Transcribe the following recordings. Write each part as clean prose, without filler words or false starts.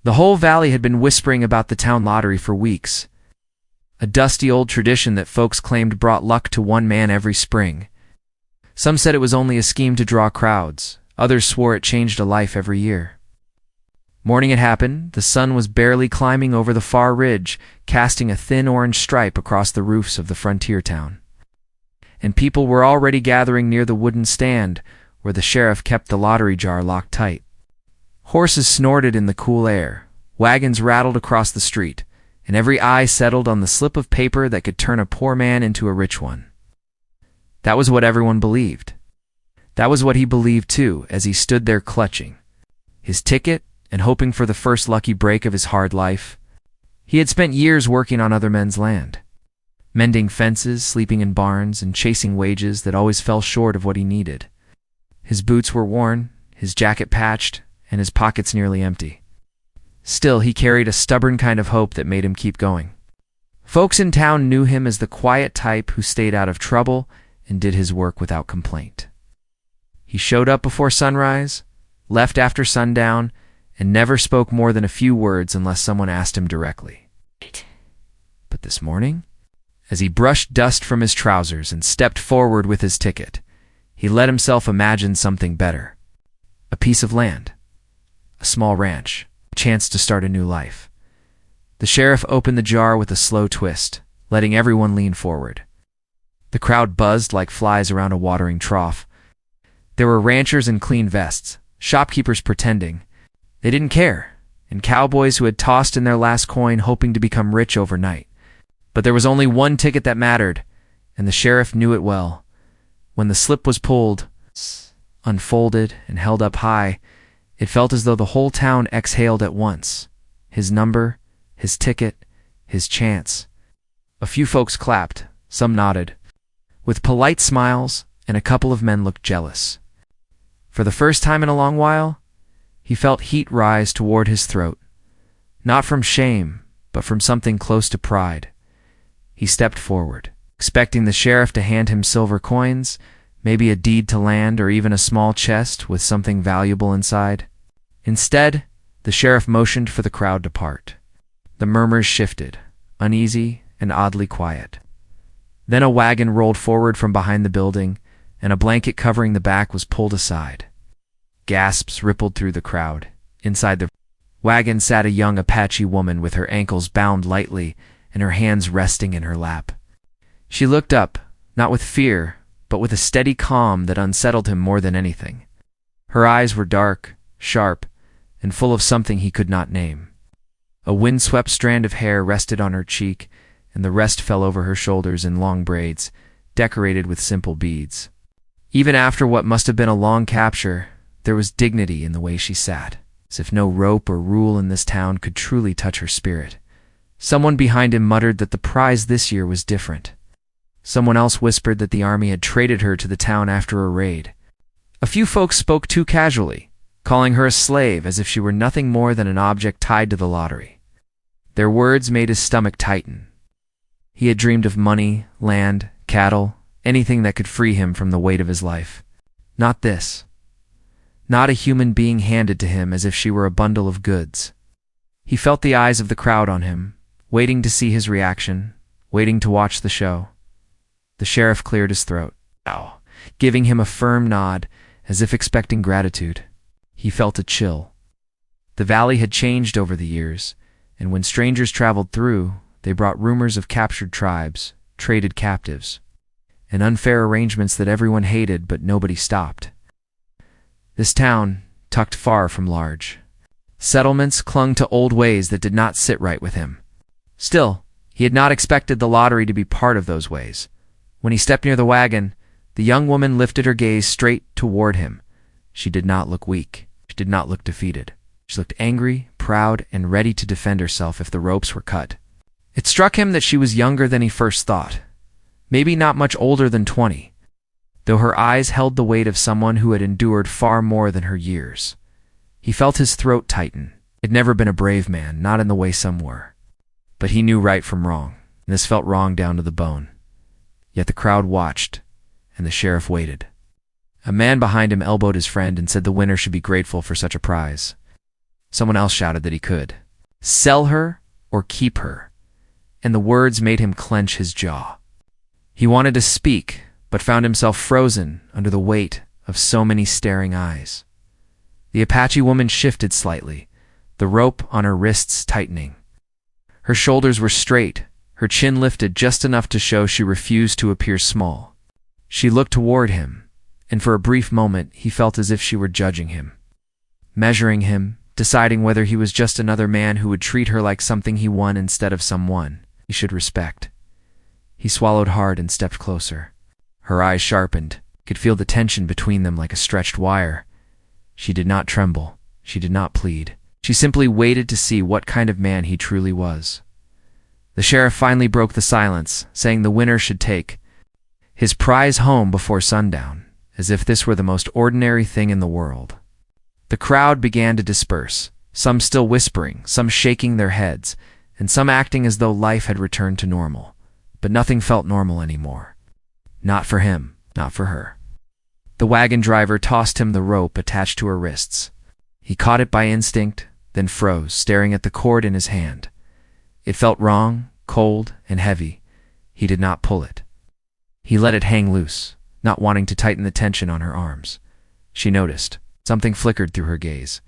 The whole valley had been whispering about the town lottery for weeks, a dusty old tradition that folks claimed brought luck to one man every spring. Some said it was only a scheme to draw crowds, others swore it changed a life every year. Morning had happened, the sun was barely climbing over the far ridge, casting a thin orange stripe across the roofs of the frontier town. And people were already gathering near the wooden stand where the sheriff kept the lottery jar locked tight. Horses snorted in the cool air, wagons rattled across the street, and every eye settled on the slip of paper that could turn a poor man into a rich one. That was what everyone believed. That was what he believed too, as he stood there clutching his ticket and hoping for the first lucky break of his hard life. He had spent years working on other men's land, mending fences, sleeping in barns, and chasing wages that always fell short of what he needed. His boots were worn, his jacket patched, and his pockets nearly empty. Still, he carried a stubborn kind of hope that made him keep going. Folks in town knew him as the quiet type who stayed out of trouble and did his work without complaint. He showed up before sunrise, left after sundown, and never spoke more than a few words unless someone asked him directly. But this morning, as he brushed dust from his trousers and stepped forward with his ticket, he let himself imagine something better. A piece of land, a small ranch, a chance to start a new life. The sheriff opened the jar with a slow twist, letting everyone lean forward. The crowd buzzed like flies around a watering trough. There were ranchers in clean vests, shopkeepers pretending they didn't care, and cowboys who had tossed in their last coin hoping to become rich overnight. But there was only one ticket that mattered, and the sheriff knew it well. When the slip was pulled, unfolded, and held up high, it felt as though the whole town exhaled at once. His number, his ticket, his chance. A few folks clapped, some nodded, with polite smiles, and a couple of men looked jealous. For the first time in a long while, he felt heat rise toward his throat, not from shame, but from something close to pride. He stepped forward, expecting the sheriff to hand him silver coins, maybe a deed to land or even a small chest with something valuable inside. Instead, the sheriff motioned for the crowd to part. The murmurs shifted, uneasy and oddly quiet. Then a wagon rolled forward from behind the building, and a blanket covering the back was pulled aside. Gasps rippled through the crowd. Inside the wagon sat a young Apache woman with her ankles bound lightly and her hands resting in her lap. She looked up, not with fear, but with a steady calm that unsettled him more than anything. Her eyes were dark, sharp, and full of something he could not name. A windswept strand of hair rested on her cheek, and the rest fell over her shoulders in long braids, decorated with simple beads. Even after what must have been a long capture, there was dignity in the way she sat, as if no rope or rule in this town could truly touch her spirit. Someone behind him muttered that the prize this year was different. Someone else whispered that the army had traded her to the town after a raid. A few folks spoke too casually, calling her a slave as if she were nothing more than an object tied to the lottery. Their words made his stomach tighten. He had dreamed of money, land, cattle, anything that could free him from the weight of his life. Not this. Not a human being handed to him as if she were a bundle of goods. He felt the eyes of the crowd on him, waiting to see his reaction, waiting to watch the show. The sheriff cleared his throat, giving him a firm nod, as if expecting gratitude. He felt a chill. The valley had changed over the years, and when strangers traveled through, they brought rumors of captured tribes, traded captives, and unfair arrangements that everyone hated but nobody stopped. This town, tucked far from large settlements, clung to old ways that did not sit right with him. Still, he had not expected the lottery to be part of those ways. When he stepped near the wagon, the young woman lifted her gaze straight toward him. She did not look weak. She did not look defeated. She looked angry, proud, and ready to defend herself if the ropes were cut. It struck him that she was younger than he first thought, maybe not much older than 20, though her eyes held the weight of someone who had endured far more than her years. He felt his throat tighten. He had never been a brave man, not in the way some were. But he knew right from wrong, and this felt wrong down to the bone. Yet the crowd watched, and the sheriff waited. A man behind him elbowed his friend and said the winner should be grateful for such a prize. Someone else shouted that he could. Sell her or keep her, and the words made him clench his jaw. He wanted to speak, but found himself frozen under the weight of so many staring eyes. The Apache woman shifted slightly, the rope on her wrists tightening. Her shoulders were straight, her chin lifted just enough to show she refused to appear small. She looked toward him, and for a brief moment he felt as if she were judging him, measuring him, deciding whether he was just another man who would treat her like something he won instead of someone he should respect. He swallowed hard and stepped closer. Her eyes sharpened, could feel the tension between them like a stretched wire. She did not tremble, she did not plead. She simply waited to see what kind of man he truly was. The sheriff finally broke the silence, saying the winner should take his prize home before sundown, as if this were the most ordinary thing in the world. The crowd began to disperse, some still whispering, some shaking their heads, and some acting as though life had returned to normal. But nothing felt normal anymore. Not for him, not for her. The wagon driver tossed him the rope attached to her wrists. He caught it by instinct, then froze, staring at the cord in his hand. It felt wrong, cold, and heavy. He did not pull it. He let it hang loose, not wanting to tighten the tension on her arms. She noticed. Something flickered through her gaze.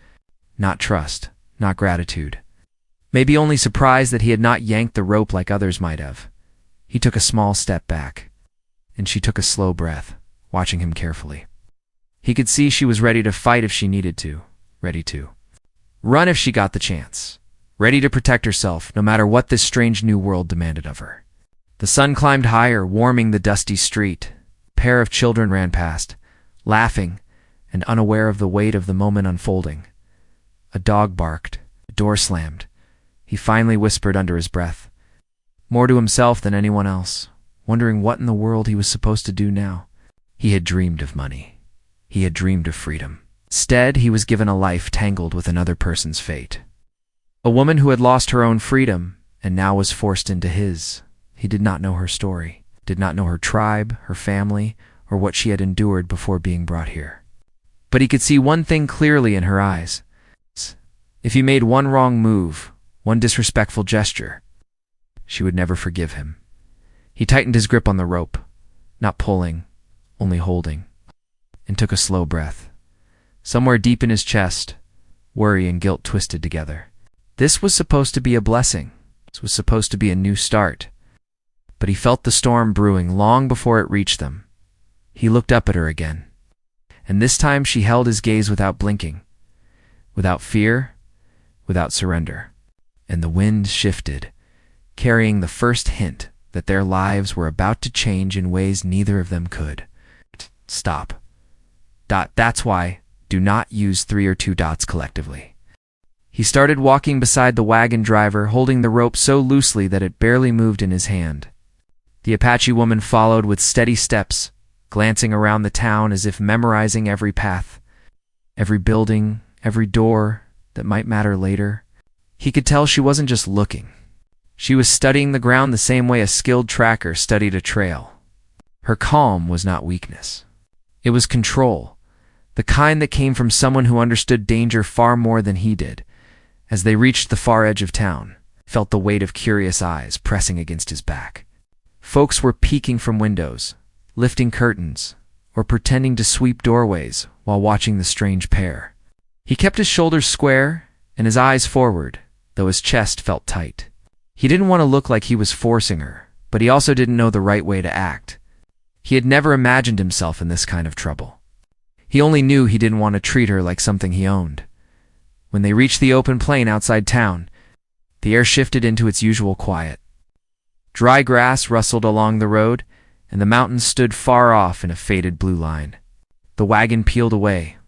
Not trust, not gratitude. Maybe only surprise that he had not yanked the rope like others might have. He took a small step back, and she took a slow breath, watching him carefully. He could see she was ready to fight if she needed to, ready to run if she got the chance, ready to protect herself no matter what this strange new world demanded of her. The sun climbed higher, warming the dusty street. A pair of children ran past, laughing and unaware of the weight of the moment unfolding. A dog barked, a door slammed. He finally whispered under his breath, more to himself than anyone else, wondering what in the world he was supposed to do now. He had dreamed of money. He had dreamed of freedom. Instead, he was given a life tangled with another person's fate. A woman who had lost her own freedom and now was forced into his. He did not know her story, did not know her tribe, her family, or what she had endured before being brought here. But he could see one thing clearly in her eyes. If he made one wrong move, one disrespectful gesture, she would never forgive him. He tightened his grip on the rope, not pulling, only holding, and took a slow breath. Somewhere deep in his chest, worry and guilt twisted together. This was supposed to be a blessing. This was supposed to be a new start. But he felt the storm brewing long before it reached them. He looked up at her again, and this time she held his gaze without blinking, without fear, without surrender. And the wind shifted, carrying the first hint that their lives were about to change in ways neither of them could. Stop. That's why. Do not use 3 or 2 dots collectively. He started walking beside the wagon driver, holding the rope so loosely that it barely moved in his hand. The Apache woman followed with steady steps, glancing around the town as if memorizing every path, every building, every door that might matter later. He could tell she wasn't just looking. She was studying the ground the same way a skilled tracker studied a trail. Her calm was not weakness. It was control, the kind that came from someone who understood danger far more than he did. As they reached the far edge of town, felt the weight of curious eyes pressing against his back. Folks were peeking from windows, lifting curtains, or pretending to sweep doorways while watching the strange pair. He kept his shoulders square and his eyes forward, though his chest felt tight. He didn't want to look like he was forcing her, but he also didn't know the right way to act. He had never imagined himself in this kind of trouble. He only knew he didn't want to treat her like something he owned. When they reached the open plain outside town, the air shifted into its usual quiet. Dry grass rustled along the road, and the mountains stood far off in a faded blue line. The wagon peeled away,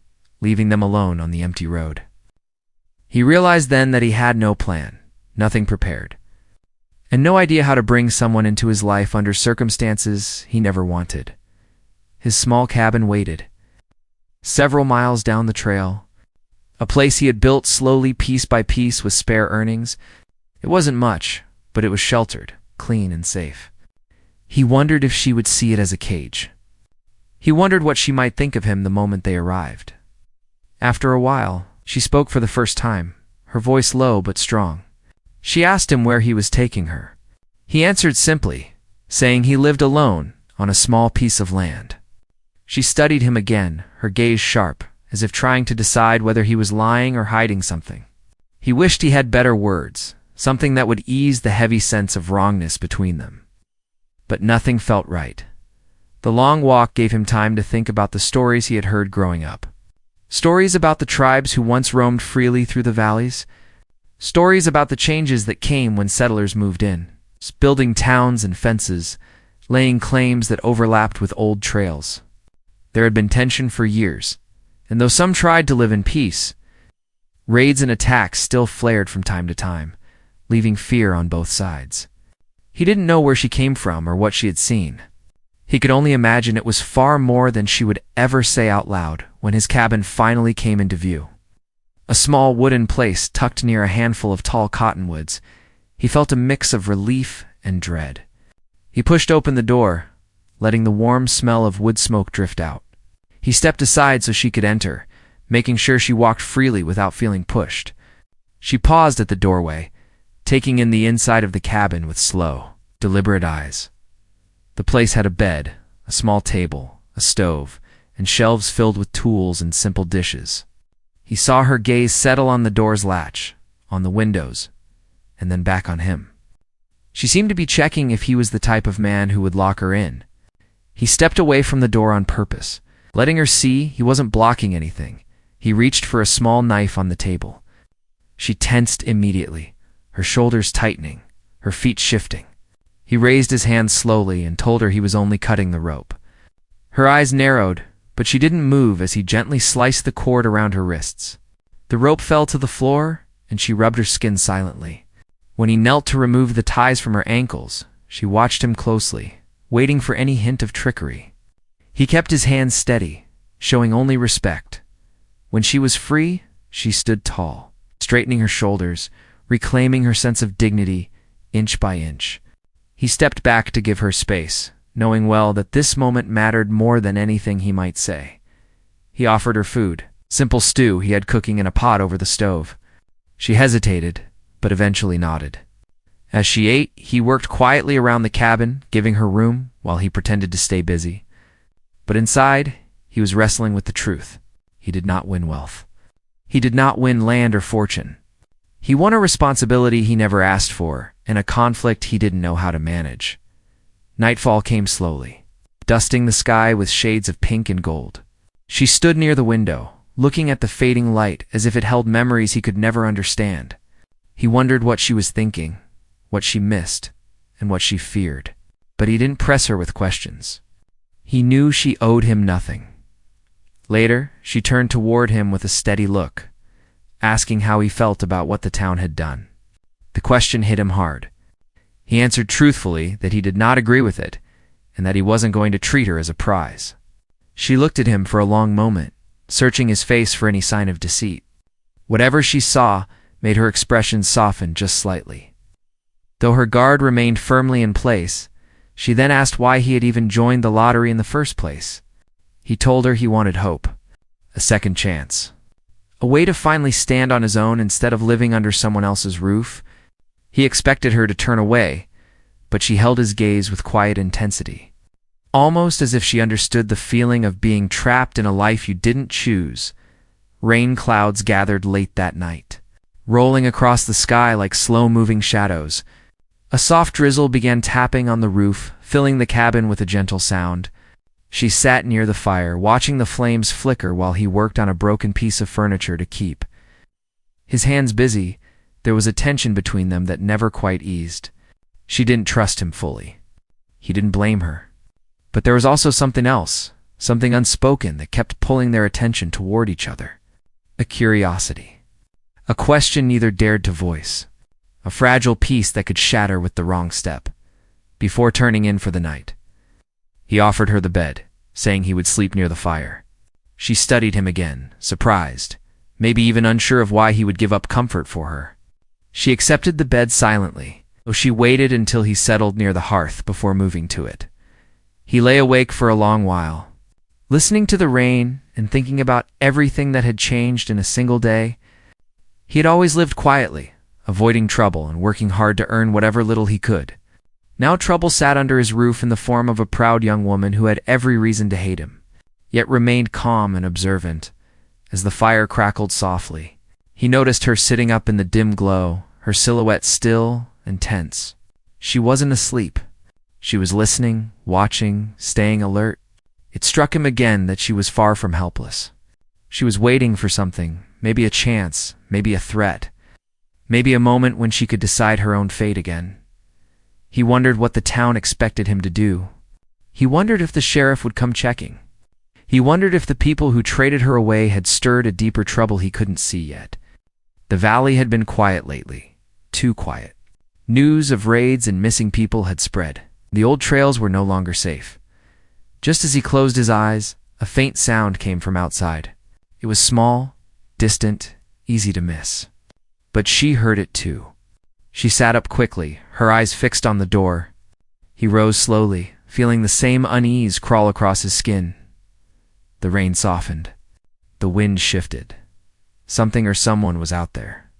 leaving them alone on the empty road. He realized then that he had no plan, nothing prepared, and no idea how to bring someone into his life under circumstances he never wanted. His small cabin waited, several miles down the trail, a place he had built slowly piece by piece with spare earnings. It wasn't much, but it was sheltered, clean and safe. He wondered if she would see it as a cage. He wondered what she might think of him the moment they arrived. After a while, she spoke for the first time, her voice low but strong. She asked him where he was taking her. He answered simply, saying he lived alone on a small piece of land. She studied him again, her gaze sharp, as if trying to decide whether he was lying or hiding something. He wished he had better words, something that would ease the heavy sense of wrongness between them. But nothing felt right. The long walk gave him time to think about the stories he had heard growing up. Stories about the tribes who once roamed freely through the valleys. Stories about the changes that came when settlers moved in, building towns and fences, laying claims that overlapped with old trails. There had been tension for years, and though some tried to live in peace, raids and attacks still flared from time to time, leaving fear on both sides. He didn't know where she came from or what she had seen. He could only imagine it was far more than she would ever say out loud when his cabin finally came into view. A small wooden place tucked near a handful of tall cottonwoods, he felt a mix of relief and dread. He pushed open the door, letting the warm smell of wood smoke drift out. He stepped aside so she could enter, making sure she walked freely without feeling pushed. She paused at the doorway, taking in the inside of the cabin with slow, deliberate eyes. The place had a bed, a small table, a stove, and shelves filled with tools and simple dishes. He saw her gaze settle on the door's latch, on the windows, and then back on him. She seemed to be checking if he was the type of man who would lock her in. He stepped away from the door on purpose, letting her see he wasn't blocking anything. He reached for a small knife on the table. She tensed immediately, her shoulders tightening, her feet shifting. He raised his hand slowly and told her he was only cutting the rope. Her eyes narrowed, but she didn't move as he gently sliced the cord around her wrists. The rope fell to the floor, and she rubbed her skin silently. When he knelt to remove the ties from her ankles, she watched him closely, waiting for any hint of trickery. He kept his hands steady, showing only respect. When she was free, she stood tall, straightening her shoulders, reclaiming her sense of dignity, inch by inch. He stepped back to give her space, knowing well that this moment mattered more than anything he might say. He offered her food, simple stew he had cooking in a pot over the stove. She hesitated, but eventually nodded. As she ate, he worked quietly around the cabin, giving her room while he pretended to stay busy. But inside, he was wrestling with the truth. He did not win wealth. He did not win land or fortune. He won a responsibility he never asked for, and a conflict he didn't know how to manage. Nightfall came slowly, dusting the sky with shades of pink and gold. She stood near the window, looking at the fading light as if it held memories he could never understand. He wondered what she was thinking, what she missed, and what she feared. But he didn't press her with questions. He knew she owed him nothing. Later, she turned toward him with a steady look, asking how he felt about what the town had done. The question hit him hard. He answered truthfully that he did not agree with it, and that he wasn't going to treat her as a prize. She looked at him for a long moment, searching his face for any sign of deceit. Whatever she saw made her expression soften just slightly. Though her guard remained firmly in place, she then asked why he had even joined the lottery in the first place. He told her he wanted hope, a second chance, a way to finally stand on his own instead of living under someone else's roof. He expected her to turn away, but she held his gaze with quiet intensity, almost as if she understood the feeling of being trapped in a life you didn't choose. Rain clouds gathered late that night, rolling across the sky like slow-moving shadows. A soft drizzle began tapping on the roof, filling the cabin with a gentle sound. She sat near the fire, watching the flames flicker while he worked on a broken piece of furniture to keep. His hands busy, there was a tension between them that never quite eased. She didn't trust him fully. He didn't blame her. But there was also something else, something unspoken that kept pulling their attention toward each other. A curiosity. A question neither dared to voice. A fragile piece that could shatter with the wrong step. Before turning in for the night, he offered her the bed, saying he would sleep near the fire. She studied him again, surprised, maybe even unsure of why he would give up comfort for her. She accepted the bed silently, though she waited until he settled near the hearth before moving to it. He lay awake for a long while, listening to the rain and thinking about everything that had changed in a single day. He had always lived quietly, avoiding trouble and working hard to earn whatever little he could. Now trouble sat under his roof in the form of a proud young woman who had every reason to hate him, yet remained calm and observant. As the fire crackled softly, he noticed her sitting up in the dim glow, her silhouette still and tense. She wasn't asleep. She was listening, watching, staying alert. It struck him again that she was far from helpless. She was waiting for something, maybe a chance, maybe a threat, maybe a moment when she could decide her own fate again. He wondered what the town expected him to do. He wondered if the sheriff would come checking. He wondered if the people who traded her away had stirred a deeper trouble he couldn't see yet. The valley had been quiet lately, too quiet. News of raids and missing people had spread. The old trails were no longer safe. Just as he closed his eyes, a faint sound came from outside. It was small, distant, easy to miss. But she heard it too. She sat up quickly, her eyes fixed on the door. He rose slowly, feeling the same unease crawl across his skin. The rain softened. The wind shifted. Something or someone was out there,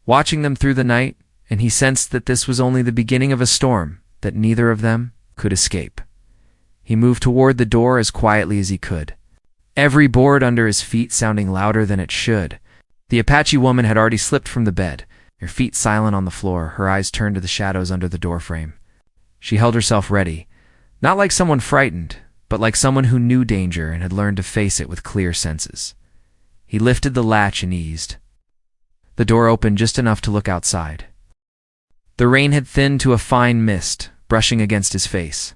watching them through the night, and he sensed that this was only the beginning of a storm that neither of them could escape. He moved toward the door as quietly as he could, every board under his feet sounding louder than it should. The Apache woman had already slipped from the bed, her feet silent on the floor, her eyes turned to the shadows under the doorframe. She held herself ready, not like someone frightened, but like someone who knew danger and had learned to face it with clear senses. He lifted the latch and eased. The door opened just enough to look outside. The rain had thinned to a fine mist, brushing against his face.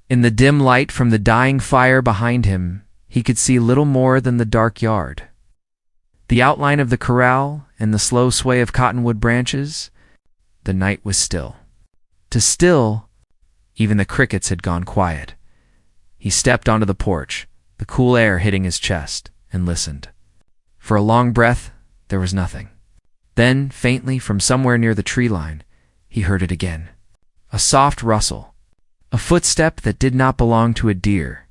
In the dim light from the dying fire behind him, he could see little more than the dark yard. The outline of the corral and the slow sway of cottonwood branches. The night was still. Too still, even the crickets had gone quiet. He stepped onto the porch, the cool air hitting his chest, and listened. For a long breath, there was nothing. Then, faintly from somewhere near the tree line, he heard it again. A soft rustle. A footstep that did not belong to a deer.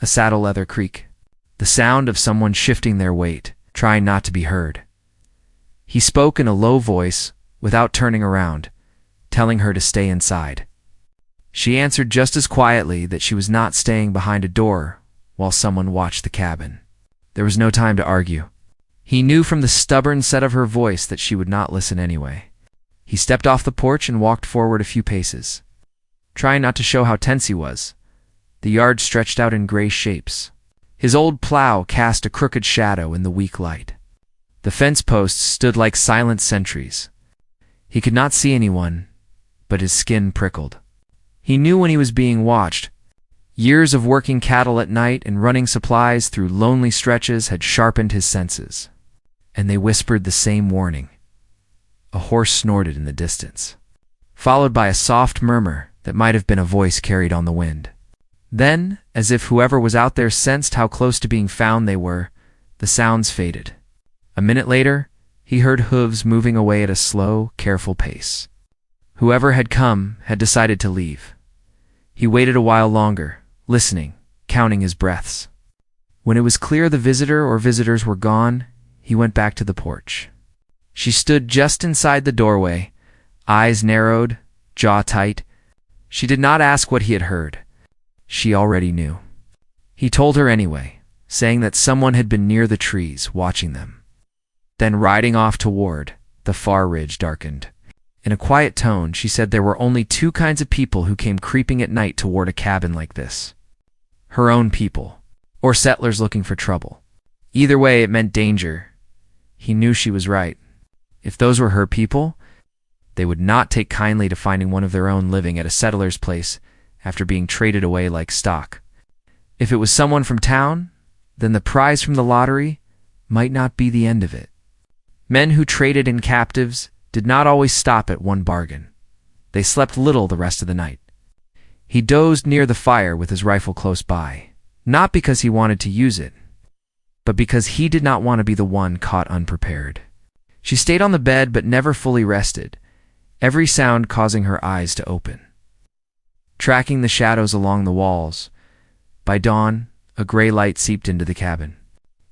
A saddle leather creak. The sound of someone shifting their weight, trying not to be heard. He spoke in a low voice, without turning around, telling her to stay inside. She answered just as quietly that she was not staying behind a door while someone watched the cabin. There was no time to argue. He knew from the stubborn set of her voice that she would not listen anyway. He stepped off the porch and walked forward a few paces, trying not to show how tense he was. The yard stretched out in gray shapes. His old plow cast a crooked shadow in the weak light. The fence posts stood like silent sentries. He could not see anyone, but his skin prickled. He knew when he was being watched. Years of working cattle at night and running supplies through lonely stretches had sharpened his senses, and they whispered the same warning. A horse snorted in the distance, followed by a soft murmur that might have been a voice carried on the wind. Then, as if whoever was out there sensed how close to being found they were, the sounds faded. A minute later, he heard hooves moving away at a slow, careful pace. Whoever had come had decided to leave. He waited a while longer, listening, counting his breaths. When it was clear the visitor or visitors were gone, he went back to the porch. She stood just inside the doorway, eyes narrowed, jaw tight. She did not ask what he had heard. She already knew. He told her anyway, saying that someone had been near the trees, watching them. Then riding off toward the far ridge darkened. In a quiet tone, she said there were only two kinds of people who came creeping at night toward a cabin like this. Her own people, or settlers looking for trouble. Either way, it meant danger. He knew she was right. If those were her people, they would not take kindly to finding one of their own living at a settler's place after being traded away like stock. If it was someone from town, then the prize from the lottery might not be the end of it. Men who traded in captives did not always stop at one bargain. They slept little the rest of the night. He dozed near the fire with his rifle close by, not because he wanted to use it, but because he did not want to be the one caught unprepared. She stayed on the bed but never fully rested, every sound causing her eyes to open. Tracking the shadows along the walls, by dawn, a gray light seeped into the cabin.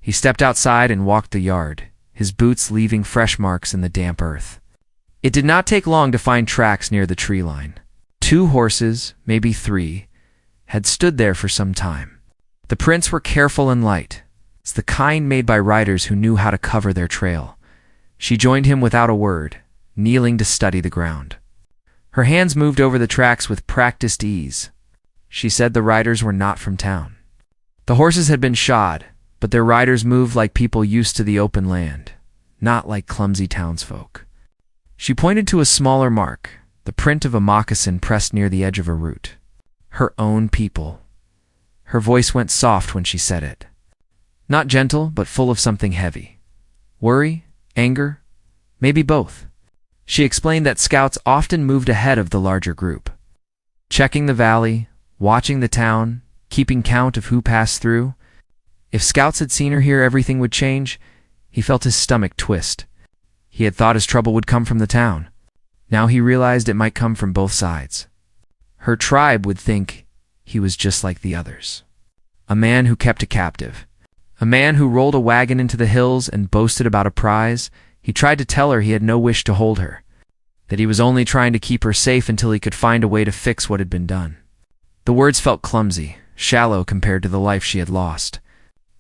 He stepped outside and walked the yard, his boots leaving fresh marks in the damp earth. It did not take long to find tracks near the tree line. 2 horses, maybe 3, had stood there for some time. The prints were careful and light. It's the kind made by riders who knew how to cover their trail. She joined him without a word, kneeling to study the ground. Her hands moved over the tracks with practiced ease. She said the riders were not from town. The horses had been shod, but their riders moved like people used to the open land, not like clumsy townsfolk. She pointed to a smaller mark, the print of a moccasin pressed near the edge of a root. Her own people. Her voice went soft when she said it. Not gentle, but full of something heavy. Worry? Anger? Maybe both. She explained that scouts often moved ahead of the larger group, checking the valley, watching the town, keeping count of who passed through. If scouts had seen her here, everything would change. He felt his stomach twist. He had thought his trouble would come from the town. Now he realized it might come from both sides. Her tribe would think he was just like the others. A man who kept a captive. A man who rolled a wagon into the hills and boasted about a prize. He tried to tell her he had no wish to hold her, that he was only trying to keep her safe until he could find a way to fix what had been done. The words felt clumsy, shallow compared to the life she had lost.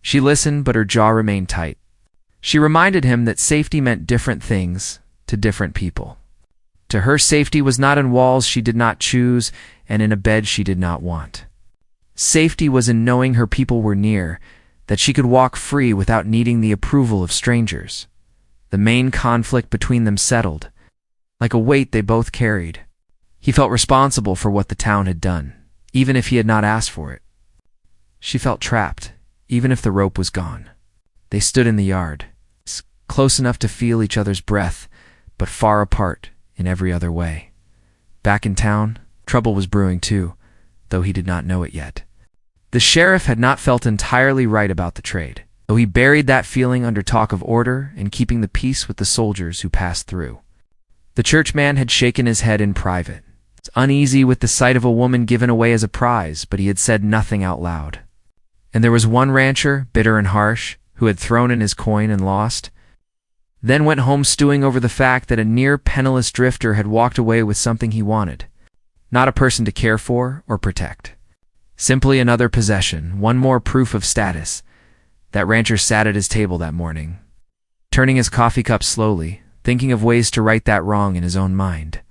She listened, but her jaw remained tight. She reminded him that safety meant different things to different people. To her, safety was not in walls she did not choose and in a bed she did not want. Safety was in knowing her people were near, that she could walk free without needing the approval of strangers. The main conflict between them settled, like a weight they both carried. He felt responsible for what the town had done, even if he had not asked for it. She felt trapped, even if the rope was gone. They stood in the yard, close enough to feel each other's breath, but far apart in every other way. Back in town, trouble was brewing too, though he did not know it yet. The sheriff had not felt entirely right about the trade, though he buried that feeling under talk of order and keeping the peace with the soldiers who passed through. The churchman had shaken his head in private, uneasy with the sight of a woman given away as a prize, but he had said nothing out loud. And there was one rancher, bitter and harsh, who had thrown in his coin and lost, then went home stewing over the fact that a near penniless drifter had walked away with something he wanted, not a person to care for or protect. Simply another possession, one more proof of status. That rancher sat at his table that morning, turning his coffee cup slowly, thinking of ways to right that wrong in his own mind.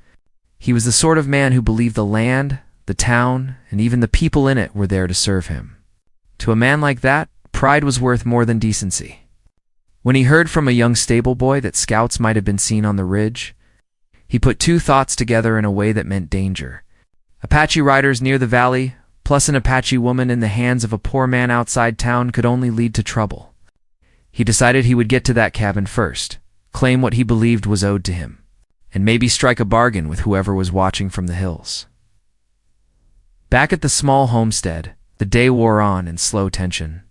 He was the sort of man who believed the land, the town, and even the people in it were there to serve him. To a man like that, pride was worth more than decency. When he heard from a young stable boy that scouts might have been seen on the ridge, he put 2 thoughts together in a way that meant danger. Apache riders near the valley, plus an Apache woman in the hands of a poor man outside town could only lead to trouble. He decided he would get to that cabin first, claim what he believed was owed to him, and maybe strike a bargain with whoever was watching from the hills. Back at the small homestead, the day wore on in slow tension.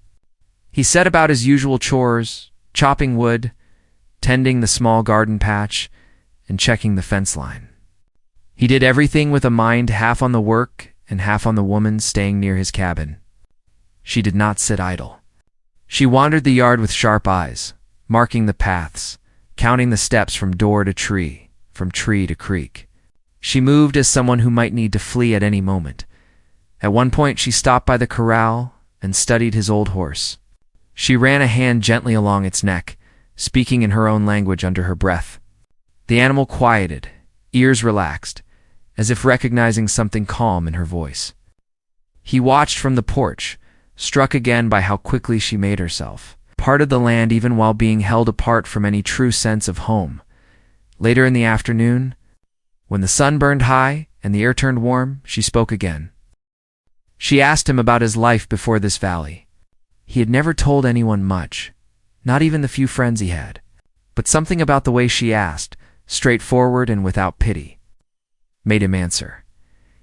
He set about his usual chores, chopping wood, tending the small garden patch, and checking the fence line. He did everything with a mind half on the work and half on the woman staying near his cabin. She did not sit idle. She wandered the yard with sharp eyes, marking the paths, counting the steps from door to tree, from tree to creek. She moved as someone who might need to flee at any moment. At one point she stopped by the corral and studied his old horse. She ran a hand gently along its neck, speaking in her own language under her breath. The animal quieted, ears relaxed, as if recognizing something calm in her voice. He watched from the porch, struck again by how quickly she made herself part of the land even while being held apart from any true sense of home. Later in the afternoon, when the sun burned high and the air turned warm, she spoke again. She asked him about his life before this valley. He had never told anyone much, not even the few friends he had, but something about the way she asked, straightforward and without pity, made him answer.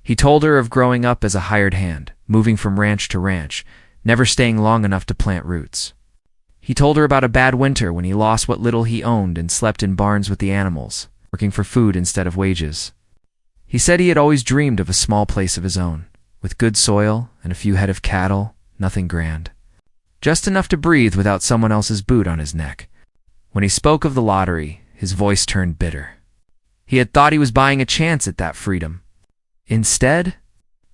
He told her of growing up as a hired hand, moving from ranch to ranch, never staying long enough to plant roots. He told her about a bad winter when he lost what little he owned and slept in barns with the animals, working for food instead of wages. He said he had always dreamed of a small place of his own, with good soil and a few head of cattle, nothing grand. Just enough to breathe without someone else's boot on his neck. When he spoke of the lottery, his voice turned bitter. He had thought he was buying a chance at that freedom. Instead,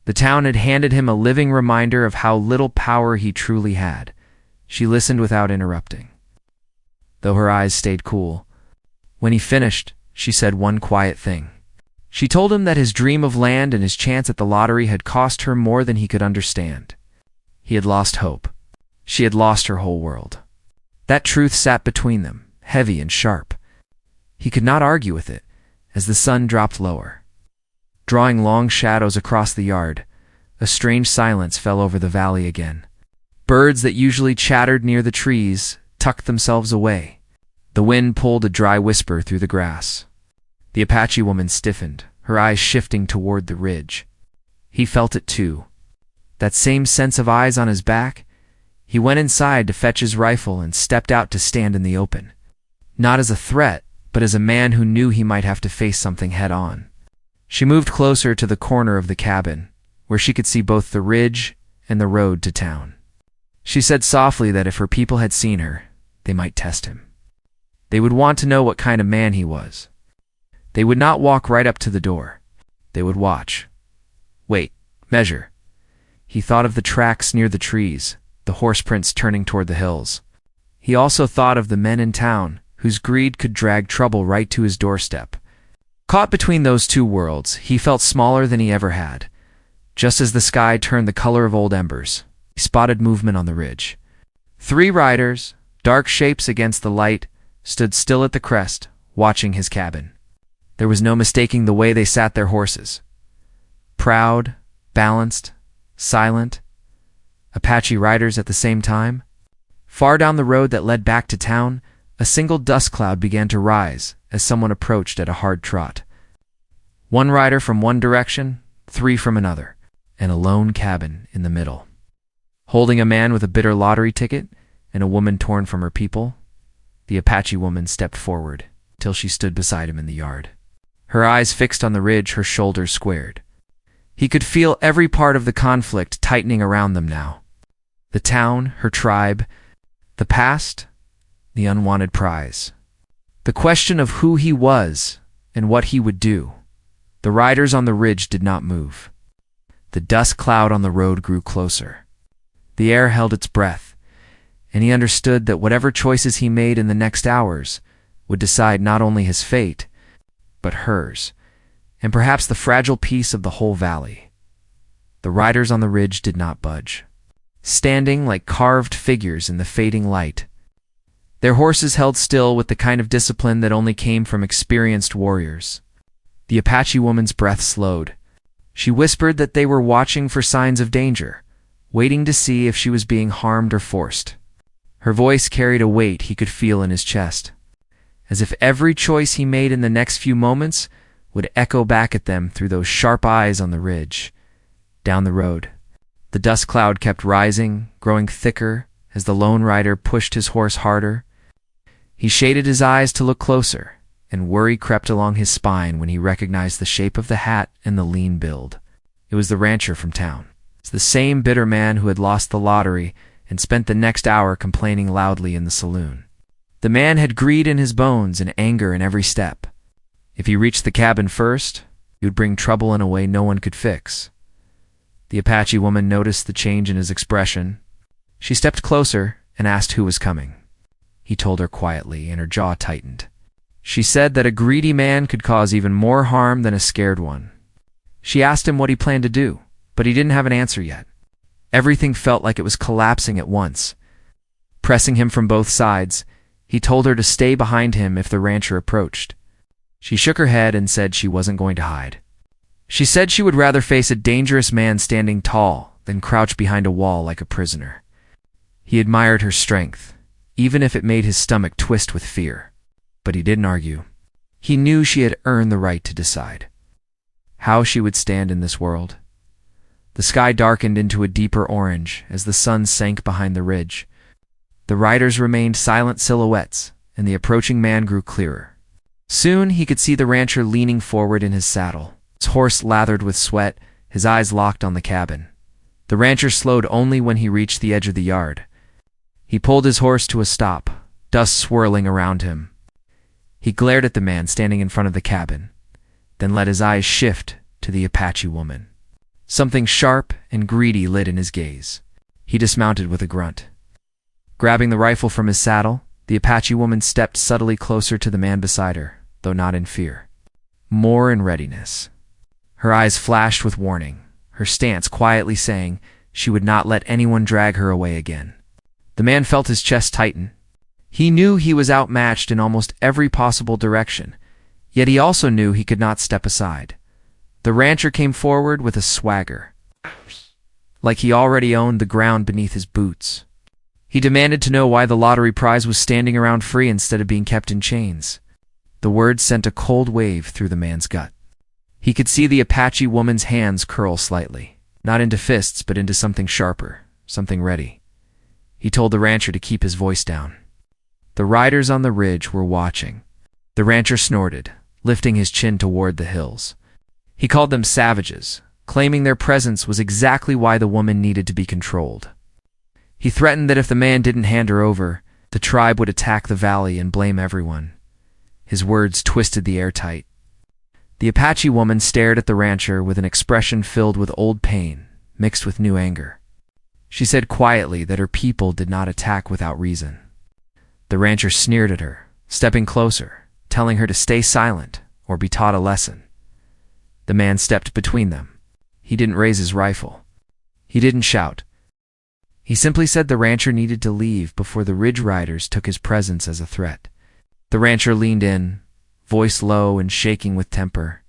the town had handed him a living reminder of how little power he truly had. She listened without interrupting, though her eyes stayed cool. When he finished, she said one quiet thing. She told him that his dream of land and his chance at the lottery had cost her more than he could understand. He had lost hope. She had lost her whole world. That truth sat between them, heavy and sharp. He could not argue with it, as the sun dropped lower, drawing long shadows across the yard. A strange silence fell over the valley again. Birds that usually chattered near the trees tucked themselves away. The wind pulled a dry whisper through the grass. The Apache woman stiffened, her eyes shifting toward the ridge. He felt it too. That same sense of eyes on his back. He went inside to fetch his rifle and stepped out to stand in the open. Not as a threat, but as a man who knew he might have to face something head-on. She moved closer to the corner of the cabin, where she could see both the ridge and the road to town. She said softly that if her people had seen her, they might test him. They would want to know what kind of man he was. They would not walk right up to the door. They would watch. Wait, measure. He thought of the tracks near the trees, the horse prints turning toward the hills. He also thought of the men in town, whose greed could drag trouble right to his doorstep. Caught between those two worlds, he felt smaller than he ever had. Just as the sky turned the color of old embers, he spotted movement on the ridge. 3 riders, dark shapes against the light, stood still at the crest, watching his cabin. There was no mistaking the way they sat their horses. Proud, balanced, silent. Apache riders at the same time. Far down the road that led back to town, a single dust cloud began to rise as someone approached at a hard trot. 1 rider from one direction, 3 from another, and a lone cabin in the middle. Holding a man with a bitter lottery ticket and a woman torn from her people, the Apache woman stepped forward till she stood beside him in the yard. Her eyes fixed on the ridge, her shoulders squared. He could feel every part of the conflict tightening around them now. The town, her tribe, the past, the unwanted prize. The question of who he was and what he would do. The riders on the ridge did not move. The dust cloud on the road grew closer. The air held its breath, and he understood that whatever choices he made in the next hours would decide not only his fate, but hers, and perhaps the fragile peace of the whole valley. The riders on the ridge did not budge, standing like carved figures in the fading light. Their horses held still with the kind of discipline that only came from experienced warriors. The Apache woman's breath slowed. She whispered that they were watching for signs of danger, waiting to see if she was being harmed or forced. Her voice carried a weight he could feel in his chest, as if every choice he made in the next few moments would echo back at them through those sharp eyes on the ridge. Down the road, the dust cloud kept rising, growing thicker as the lone rider pushed his horse harder. He shaded his eyes to look closer, and worry crept along his spine when he recognized the shape of the hat and the lean build. It was the rancher from town. It's the same bitter man who had lost the lottery and spent the next hour complaining loudly in the saloon. The man had greed in his bones and anger in every step. If he reached the cabin first, he would bring trouble in a way no one could fix. The Apache woman noticed the change in his expression. She stepped closer and asked who was coming. He told her quietly, and her jaw tightened. She said that a greedy man could cause even more harm than a scared one. She asked him what he planned to do, but he didn't have an answer yet. Everything felt like it was collapsing at once. Pressing him from both sides, he told her to stay behind him if the rancher approached. She shook her head and said she wasn't going to hide. She said she would rather face a dangerous man standing tall than crouch behind a wall like a prisoner. He admired her strength, even if it made his stomach twist with fear. But he didn't argue. He knew she had earned the right to decide how she would stand in this world. The sky darkened into a deeper orange as the sun sank behind the ridge. The riders remained silent silhouettes, and the approaching man grew clearer. Soon he could see the rancher leaning forward in his saddle, his horse lathered with sweat, his eyes locked on the cabin. The rancher slowed only when he reached the edge of the yard. He pulled his horse to a stop, dust swirling around him. He glared at the man standing in front of the cabin, then let his eyes shift to the Apache woman. Something sharp and greedy lit in his gaze. He dismounted with a grunt. Grabbing the rifle from his saddle, the Apache woman stepped subtly closer to the man beside her, though not in fear. More in readiness. Her eyes flashed with warning, her stance quietly saying she would not let anyone drag her away again. The man felt his chest tighten. He knew he was outmatched in almost every possible direction, yet he also knew he could not step aside. The rancher came forward with a swagger, like he already owned the ground beneath his boots. He demanded to know why the lottery prize was standing around free instead of being kept in chains. The words sent a cold wave through the man's gut. He could see the Apache woman's hands curl slightly, not into fists but into something sharper, something ready. He told the rancher to keep his voice down. The riders on the ridge were watching. The rancher snorted, lifting his chin toward the hills. He called them savages, claiming their presence was exactly why the woman needed to be controlled. He threatened that if the man didn't hand her over, the tribe would attack the valley and blame everyone. His words twisted the air tight. The Apache woman stared at the rancher with an expression filled with old pain, mixed with new anger. She said quietly that her people did not attack without reason. The rancher sneered at her, stepping closer, telling her to stay silent or be taught a lesson. The man stepped between them. He didn't raise his rifle. He didn't shout. He simply said the rancher needed to leave before the ridge riders took his presence as a threat. The rancher leaned in, voice low and shaking with temper.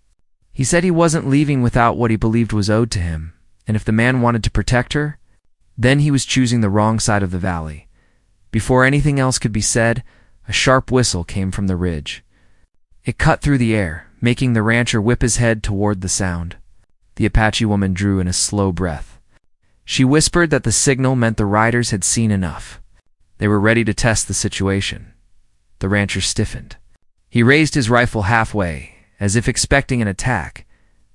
He said he wasn't leaving without what he believed was owed to him, and if the man wanted to protect her, then he was choosing the wrong side of the valley. Before anything else could be said, a sharp whistle came from the ridge. It cut through the air, making the rancher whip his head toward the sound. The Apache woman drew in a slow breath. She whispered that the signal meant the riders had seen enough. They were ready to test the situation. The rancher stiffened. He raised his rifle halfway, as if expecting an attack,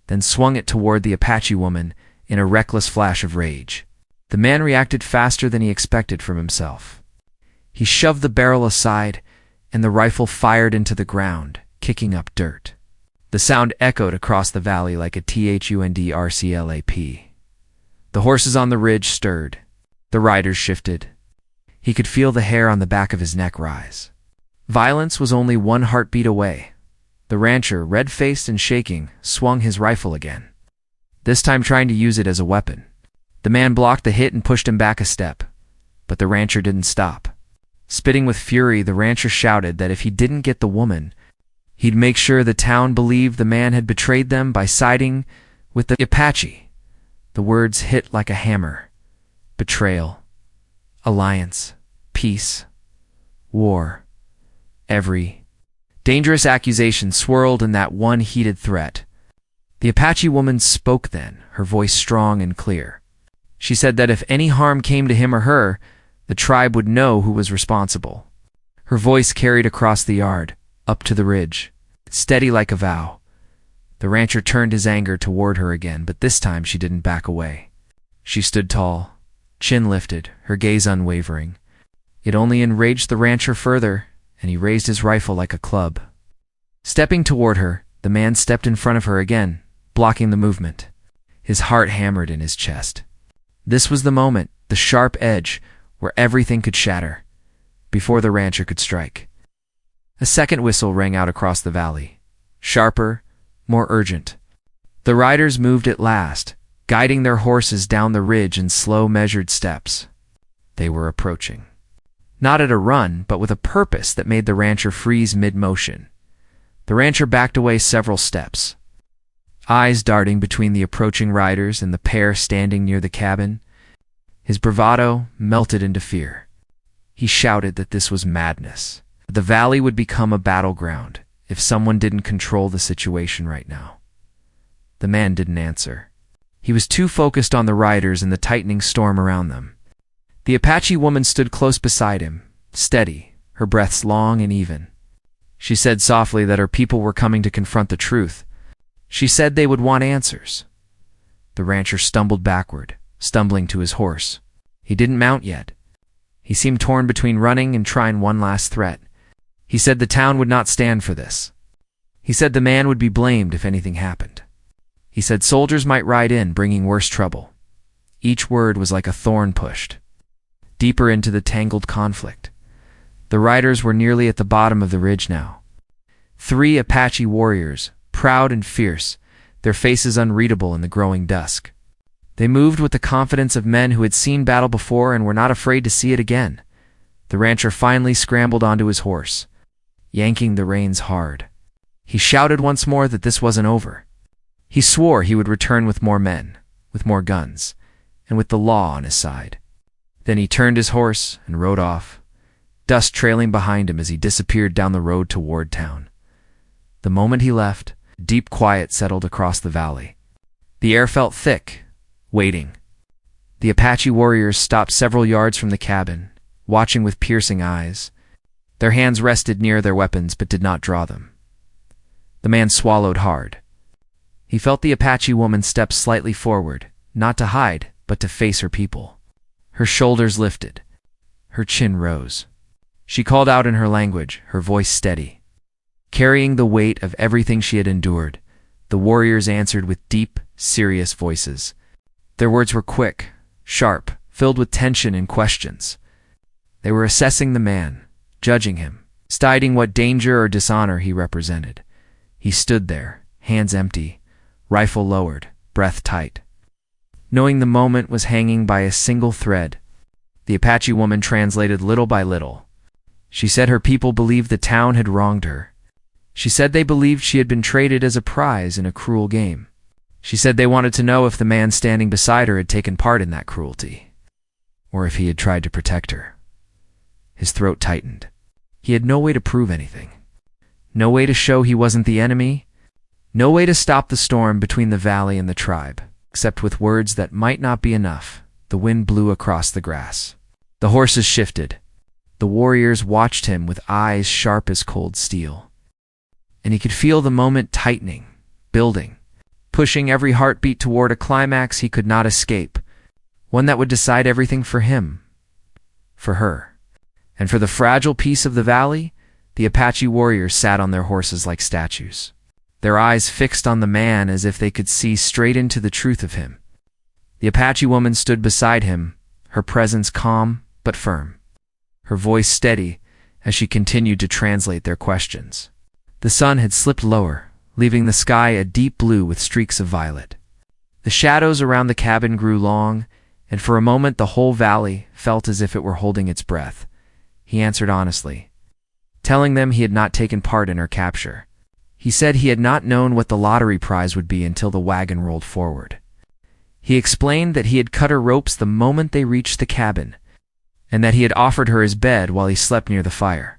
then swung it toward the Apache woman in a reckless flash of rage. The man reacted faster than he expected from himself. He shoved the barrel aside, and the rifle fired into the ground, kicking up dirt. The sound echoed across the valley like a thunderclap. The horses on the ridge stirred. The riders shifted. He could feel the hair on the back of his neck rise. Violence was only one heartbeat away. The rancher, red-faced and shaking, swung his rifle again, this time trying to use it as a weapon. The man blocked the hit and pushed him back a step, but the rancher didn't stop. Spitting with fury, the rancher shouted that if he didn't get the woman, he'd make sure the town believed the man had betrayed them by siding with the Apache. The words hit like a hammer. Betrayal, alliance, peace, war. Every dangerous accusation swirled in that one heated threat. The Apache woman spoke then, her voice strong and clear. She said that if any harm came to him or her, the tribe would know who was responsible. Her voice carried across the yard, up to the ridge, steady like a vow. The rancher turned his anger toward her again, but this time she didn't back away. She stood tall, chin lifted, her gaze unwavering. It only enraged the rancher further, and he raised his rifle like a club. Stepping toward her, the man stepped in front of her again, blocking the movement. His heart hammered in his chest. This was the moment, the sharp edge, where everything could shatter, before the rancher could strike. A second whistle rang out across the valley, sharper, more urgent. The riders moved at last, guiding their horses down the ridge in slow, measured steps. They were approaching. Not at a run, but with a purpose that made the rancher freeze mid-motion. The rancher backed away several steps, eyes darting between the approaching riders and the pair standing near the cabin. His bravado melted into fear. He shouted that this was madness. The valley would become a battleground if someone didn't control the situation right now. The man didn't answer. He was too focused on the riders and the tightening storm around them. The Apache woman stood close beside him, steady, her breaths long and even. She said softly that her people were coming to confront the truth. She said they would want answers. The rancher stumbled backward, stumbling to his horse. He didn't mount yet. He seemed torn between running and trying one last threat. He said the town would not stand for this. He said the man would be blamed if anything happened. He said soldiers might ride in, bringing worse trouble. Each word was like a thorn pushed deeper into the tangled conflict. The riders were nearly at the bottom of the ridge now. 3 Apache warriors, proud and fierce, their faces unreadable in the growing dusk. They moved with the confidence of men who had seen battle before and were not afraid to see it again. The rancher finally scrambled onto his horse, yanking the reins hard. He shouted once more that this wasn't over. He swore he would return with more men, with more guns, and with the law on his side. Then he turned his horse and rode off, dust trailing behind him as he disappeared down the road toward town. The moment he left, deep quiet settled across the valley. The air felt thick, waiting. The Apache warriors stopped several yards from the cabin, watching with piercing eyes. Their hands rested near their weapons but did not draw them. The man swallowed hard. He felt the Apache woman step slightly forward, not to hide, but to face her people. Her shoulders lifted. Her chin rose. She called out in her language, her voice steady. Carrying the weight of everything she had endured, the warriors answered with deep, serious voices. Their words were quick, sharp, filled with tension and questions. They were assessing the man, judging him, deciding what danger or dishonor he represented. He stood there, hands empty, rifle lowered, breath tight. Knowing the moment was hanging by a single thread, the Apache woman translated little by little. She said her people believed the town had wronged her. She said they believed she had been traded as a prize in a cruel game. She said they wanted to know if the man standing beside her had taken part in that cruelty, or if he had tried to protect her. His throat tightened. He had no way to prove anything. No way to show he wasn't the enemy. No way to stop the storm between the valley and the tribe, except with words that might not be enough. The wind blew across the grass. The horses shifted. The warriors watched him with eyes sharp as cold steel. And he could feel the moment tightening, building, pushing every heartbeat toward a climax he could not escape, one that would decide everything for him, for her. And for the fragile peace of the valley, the Apache warriors sat on their horses like statues, their eyes fixed on the man as if they could see straight into the truth of him. The Apache woman stood beside him, her presence calm but firm, her voice steady as she continued to translate their questions. The sun had slipped lower, leaving the sky a deep blue with streaks of violet. The shadows around the cabin grew long, and for a moment the whole valley felt as if it were holding its breath. He answered honestly, telling them he had not taken part in her capture. He said he had not known what the lottery prize would be until the wagon rolled forward. He explained that he had cut her ropes the moment they reached the cabin, and that he had offered her his bed while he slept near the fire.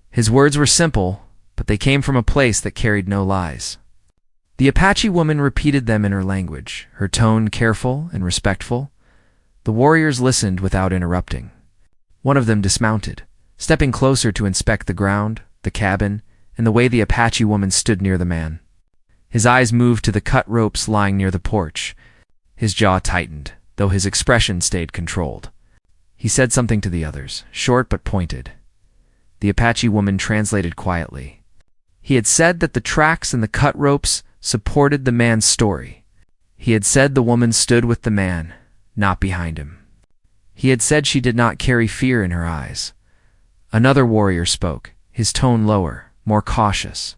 His words were simple, but they came from a place that carried no lies. The Apache woman repeated them in her language, her tone careful and respectful. The warriors listened without interrupting. One of them dismounted, stepping closer to inspect the ground, the cabin, and the way the Apache woman stood near the man. His eyes moved to the cut ropes lying near the porch. His jaw tightened, though his expression stayed controlled. He said something to the others, short but pointed. The Apache woman translated quietly. He had said that the tracks and the cut ropes supported the man's story. He had said the woman stood with the man, not behind him. He had said she did not carry fear in her eyes. Another warrior spoke, his tone lower, more cautious.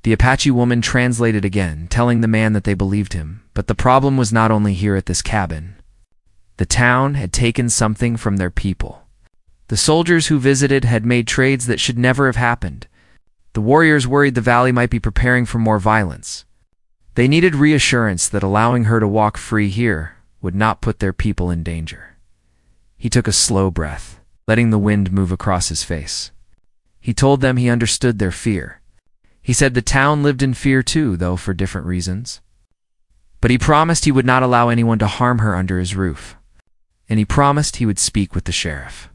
The Apache woman translated again, telling the man that they believed him, but the problem was not only here at this cabin. The town had taken something from their people. The soldiers who visited had made trades that should never have happened. The warriors worried the valley might be preparing for more violence. They needed reassurance that allowing her to walk free here would not put their people in danger. He took a slow breath, letting the wind move across his face. He told them he understood their fear. He said the town lived in fear too, though for different reasons. But he promised he would not allow anyone to harm her under his roof. And he promised he would speak with the sheriff,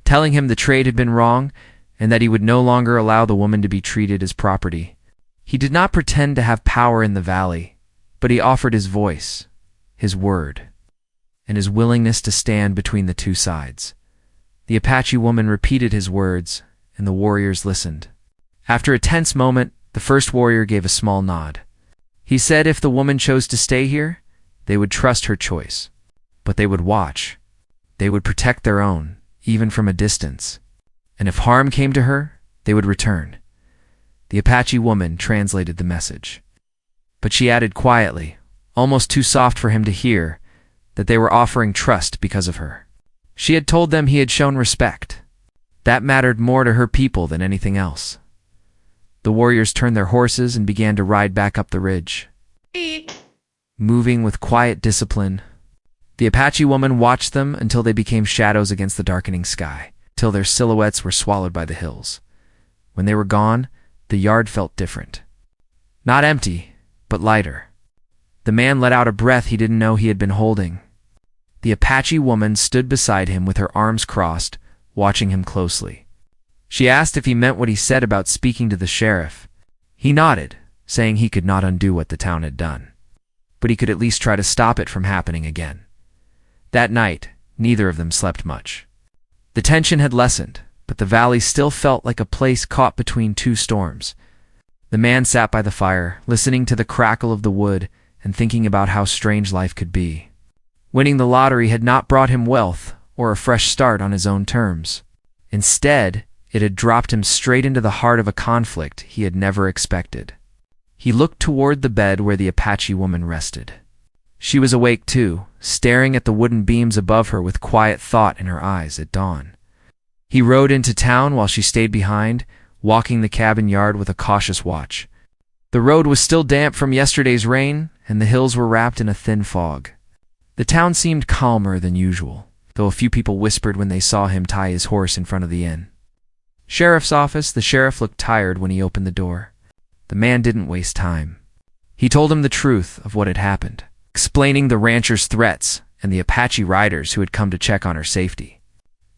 telling him the trade had been wrong and that he would no longer allow the woman to be treated as property. He did not pretend to have power in the valley, but he offered his voice, his word, and his willingness to stand between the two sides, The Apache woman repeated his words, and the warriors listened. After a tense moment, the first warrior gave a small nod. He said if the woman chose to stay here, they would trust her choice. But they would watch. They would protect their own, even from a distance. And if harm came to her, they would return. The Apache woman translated the message. But she added quietly, almost too soft for him to hear, that they were offering trust because of her. She had told them he had shown respect. That mattered more to her people than anything else. The warriors turned their horses and began to ride back up the ridge, moving with quiet discipline. The Apache woman watched them until they became shadows against the darkening sky, till their silhouettes were swallowed by the hills. When they were gone, the yard felt different. Not empty, but lighter. The man let out a breath he didn't know he had been holding. The Apache woman stood beside him with her arms crossed, watching him closely. She asked if he meant what he said about speaking to the sheriff. He nodded, saying he could not undo what the town had done, but he could at least try to stop it from happening again. That night, neither of them slept much. The tension had lessened, but the valley still felt like a place caught between two storms. The man sat by the fire, listening to the crackle of the wood and thinking about how strange life could be. Winning the lottery had not brought him wealth or a fresh start on his own terms. Instead, it had dropped him straight into the heart of a conflict he had never expected. He looked toward the bed where the Apache woman rested. She was awake too, staring at the wooden beams above her with quiet thought in her eyes at dawn. He rode into town while she stayed behind, walking the cabin yard with a cautious watch. The road was still damp from yesterday's rain, and the hills were wrapped in a thin fog. The town seemed calmer than usual, though a few people whispered when they saw him tie his horse in front of the inn. Sheriff's office. The sheriff looked tired when he opened the door. The man didn't waste time. He told him the truth of what had happened, explaining the rancher's threats and the Apache riders who had come to check on her safety.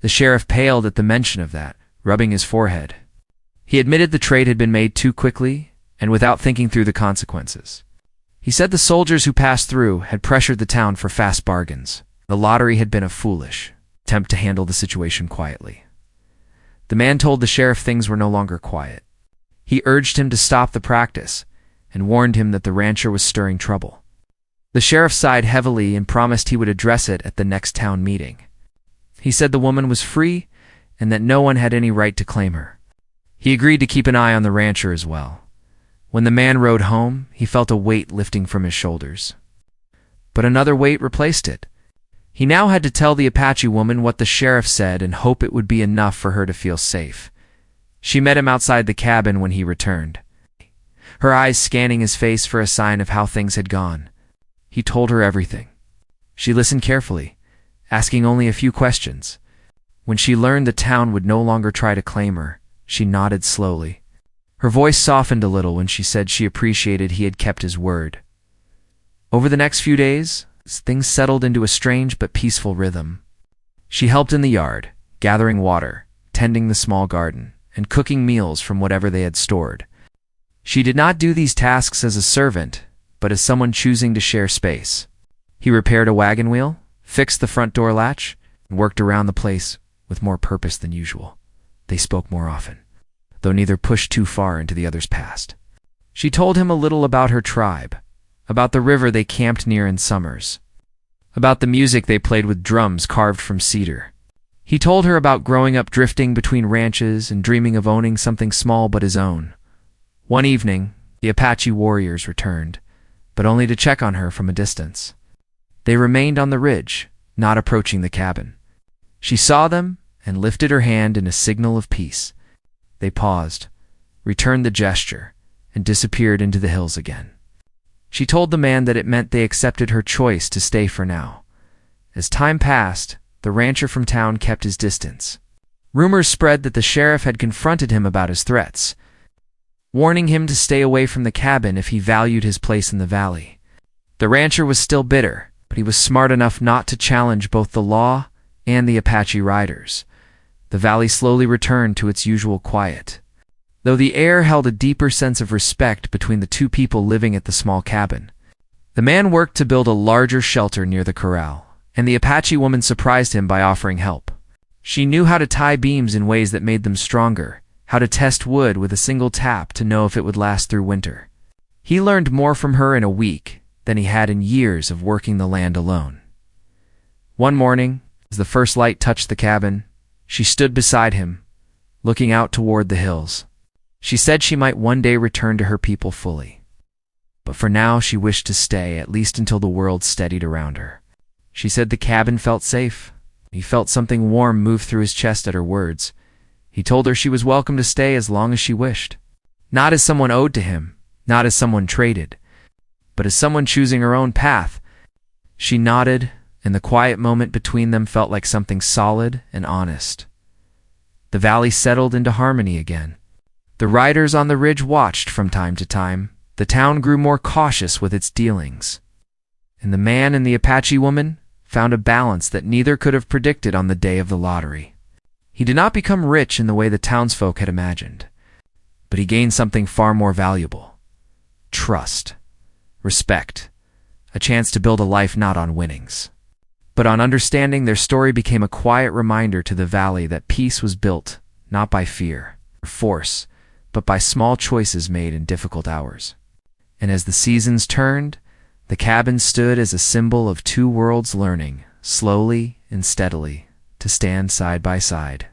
The sheriff paled at the mention of that, rubbing his forehead. He admitted the trade had been made too quickly and without thinking through the consequences. He said the soldiers who passed through had pressured the town for fast bargains. The lottery had been a foolish attempt to handle the situation quietly. The man told the sheriff things were no longer quiet. He urged him to stop the practice and warned him that the rancher was stirring trouble. The sheriff sighed heavily and promised he would address it at the next town meeting. He said the woman was free and that no one had any right to claim her. He agreed to keep an eye on the rancher as well. When the man rode home, he felt a weight lifting from his shoulders. But another weight replaced it. He now had to tell the Apache woman what the sheriff said and hope it would be enough for her to feel safe. She met him outside the cabin when he returned, her eyes scanning his face for a sign of how things had gone. He told her everything. She listened carefully, asking only a few questions. When she learned the town would no longer try to claim her, she nodded slowly. Her voice softened a little when she said she appreciated he had kept his word. Over the next few days, things settled into a strange but peaceful rhythm. She helped in the yard, gathering water, tending the small garden, and cooking meals from whatever they had stored. She did not do these tasks as a servant, but as someone choosing to share space. He repaired a wagon wheel, fixed the front door latch, and worked around the place with more purpose than usual. They spoke more often, though neither pushed too far into the other's past. She told him a little about her tribe, about the river they camped near in summers, about the music they played with drums carved from cedar. He told her about growing up drifting between ranches and dreaming of owning something small but his own. One evening, the Apache warriors returned, but only to check on her from a distance. They remained on the ridge, not approaching the cabin. She saw them and lifted her hand in a signal of peace. They paused, returned the gesture, and disappeared into the hills again. She told the man that it meant they accepted her choice to stay for now. As time passed, the rancher from town kept his distance. Rumors spread that the sheriff had confronted him about his threats, warning him to stay away from the cabin if he valued his place in the valley. The rancher was still bitter, but he was smart enough not to challenge both the law and the Apache riders. The valley slowly returned to its usual quiet, though the air held a deeper sense of respect between the two people living at the small cabin. The man worked to build a larger shelter near the corral, and the Apache woman surprised him by offering help. She knew how to tie beams in ways that made them stronger, how to test wood with a single tap to know if it would last through winter. He learned more from her in a week than he had in years of working the land alone. One morning, as the first light touched the cabin, she stood beside him, looking out toward the hills. She said she might one day return to her people fully. But for now she wished to stay, at least until the world steadied around her. She said the cabin felt safe. He felt something warm move through his chest at her words. He told her she was welcome to stay as long as she wished. Not as someone owed to him, not as someone traded, but as someone choosing her own path. She nodded, and the quiet moment between them felt like something solid and honest. The valley settled into harmony again. The riders on the ridge watched from time to time. The town grew more cautious with its dealings. And the man and the Apache woman found a balance that neither could have predicted on the day of the lottery. He did not become rich in the way the townsfolk had imagined, but he gained something far more valuable: trust, respect, a chance to build a life not on winnings, but on understanding. Their story became a quiet reminder to the valley that peace was built not by fear or force, but by small choices made in difficult hours. And as the seasons turned, the cabin stood as a symbol of two worlds learning, slowly and steadily, to stand side by side.